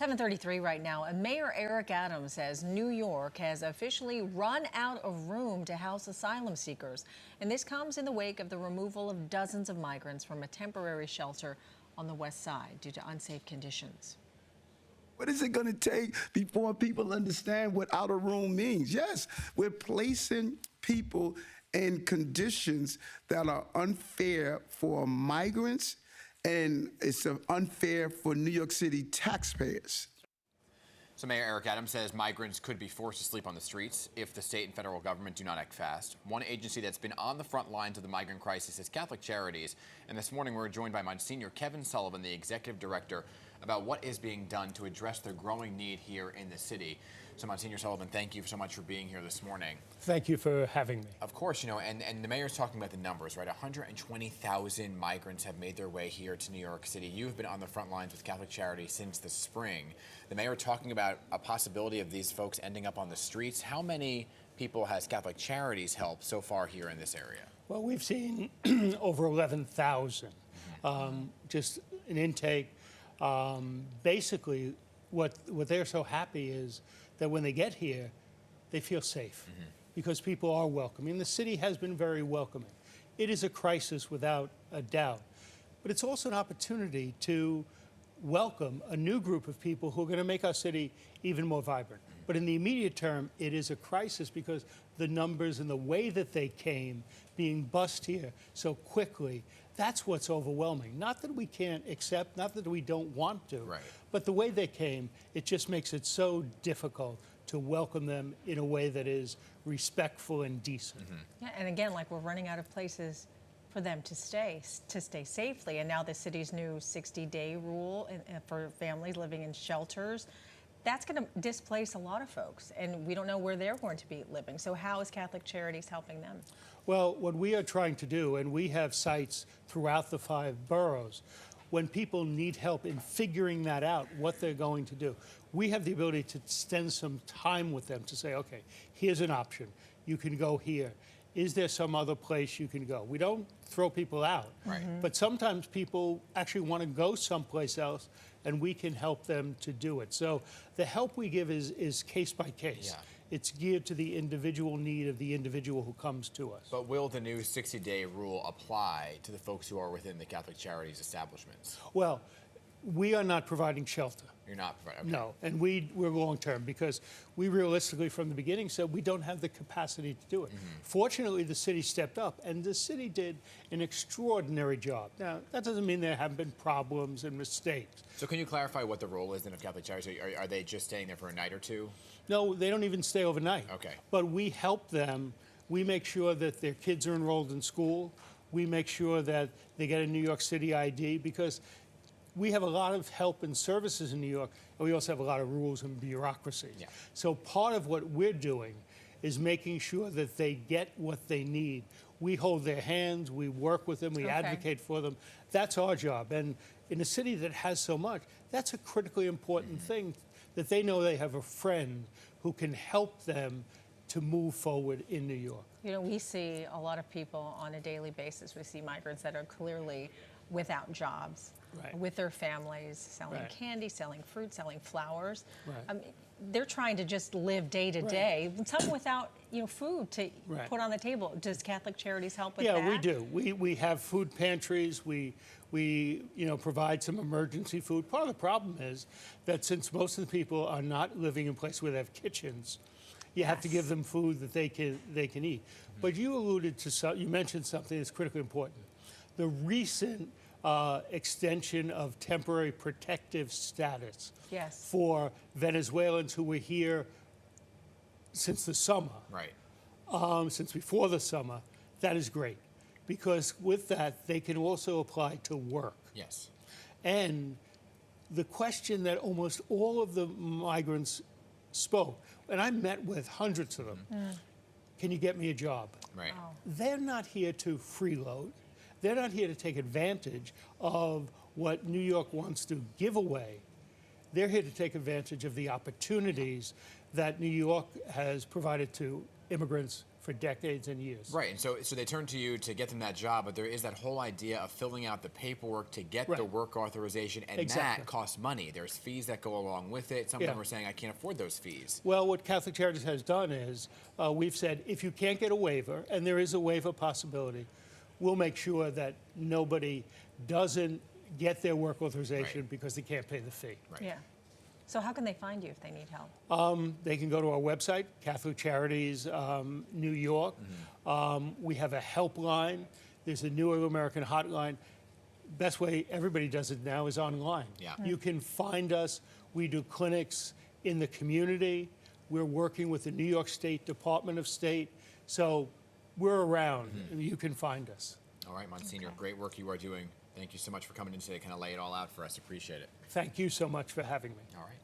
7:33 right now, and Mayor Eric Adams says New York has officially run out of room to house asylum seekers. And this comes in the wake of the removal of dozens of migrants from a temporary shelter on the west side due to unsafe conditions. What is it going to take before people understand what out of room means? Yes, we're placing people in conditions that are unfair for migrants, and it's unfair for New York City taxpayers. So Mayor Eric Adams says migrants could be forced to sleep on the streets if the state and federal government do not act fast. One agency that's been on the front lines of the migrant crisis is Catholic Charities. And this morning we're joined by Monsignor Kevin Sullivan, the executive director, about what is being done to address the growing need here in the city. So Monsignor Sullivan, thank you so much for being here this morning. Thank you for having me. Of course, and the mayor's talking about the numbers, right? 120,000 migrants have made their way here to New York City. You've been on the front lines with Catholic Charities since the spring. The mayor talking about a possibility of these folks ending up on the streets. How many people has Catholic Charities helped so far here in this area? Well, we've seen over 11,000, just an intake. Basically, what they're so happy is that when they get here, they feel safe because people are welcoming. The city has been very welcoming. It is a crisis without a doubt, but it's also an opportunity to welcome a new group of people who are going to make our city even more vibrant. But in the immediate term, it is a crisis because the numbers and the way that they came, being bussed here so quickly, that's what's overwhelming. Not that we can't accept, not that we don't want to, right, but the way they came, it just makes it so difficult to welcome them in a way that is respectful and decent. Yeah, and again, like we're running out of places for them to stay safely. And now the city's new 60-day rule for families living in shelters, that's going to displace a lot of folks, and we don't know where they're going to be living. So how is Catholic Charities helping them? Well, what we are trying to do, and we have sites throughout the 5 boroughs, when people need help in figuring that out, what they're going to do, we have the ability to spend some time with them to say, okay, here's an option. You can go here. Is there some other place you can go? We don't throw people out, but sometimes people actually want to go someplace else, and we can help them to do it. So the help we give is case by case. Yeah. It's geared to the individual need of the individual who comes to us. But will the new 60-day rule apply to the folks who are within the Catholic Charities establishments? Well, we are not providing shelter. You're not providing? Okay. No, and we're long-term because we realistically from the beginning said we don't have the capacity to do it. Fortunately, the city stepped up, and the city did an extraordinary job. Now, that doesn't mean there haven't been problems and mistakes. So can you clarify what the role is then of Catholic Charities? Are they just staying there for a night or two? No, they don't even stay overnight. Okay. But we help them. We make sure that their kids are enrolled in school. We make sure that they get a New York City ID because we have a lot of help and services in New York, and we also have a lot of rules and bureaucracy. Yeah. So part of what we're doing is making sure that they get what they need. We hold their hands, we work with them, we advocate for them. That's our job. And in a city that has so much, that's a critically important thing, that they know they have a friend who can help them to move forward in New York. You know, we see a lot of people on a daily basis. We see migrants that are clearly without jobs, with their families, selling candy, selling fruit, selling flowers. They're trying to just live day to day, some without food to put on the table. Does Catholic Charities help with that? Yeah, we do. We have food pantries. We provide some emergency food. Part of the problem is that since most of the people are not living in places where they have kitchens, you have to give them food that they can eat. But you alluded to you mentioned something that's critically important. The recent extension of temporary protective status for Venezuelans who were here since the summer, since before the summer, that is great. Because with that, they can also apply to work. Yes. And the question that almost all of the migrants spoke, and I met with hundreds of them, can you get me a job? Right. Oh. They're not here to freeload. They're not here to take advantage of what New York wants to give away. They're here to take advantage of the opportunities that New York has provided to immigrants for decades and years. Right, and so they turn to you to get them that job, but there is that whole idea of filling out the paperwork to get the work authorization, and that costs money. There's fees that go along with it. Some of them are saying, I can't afford those fees. Well, what Catholic Charities has done is we've said, if you can't get a waiver, and there is a waiver possibility, we'll make sure that nobody doesn't get their work authorization because they can't pay the fee. Right. Yeah. So how can they find you if they need help? They can go to our website, Catholic Charities New York. We have a helpline. There's a New American hotline. Best way everybody does it now is online. Yeah. You can find us. We do clinics in the community. We're working with the New York State Department of State. So we're around. You can find us. All right, Monsignor, great work you are doing. Thank you so much for coming in today, kind of lay it all out for us. Appreciate it. Thank you so much for having me. All right.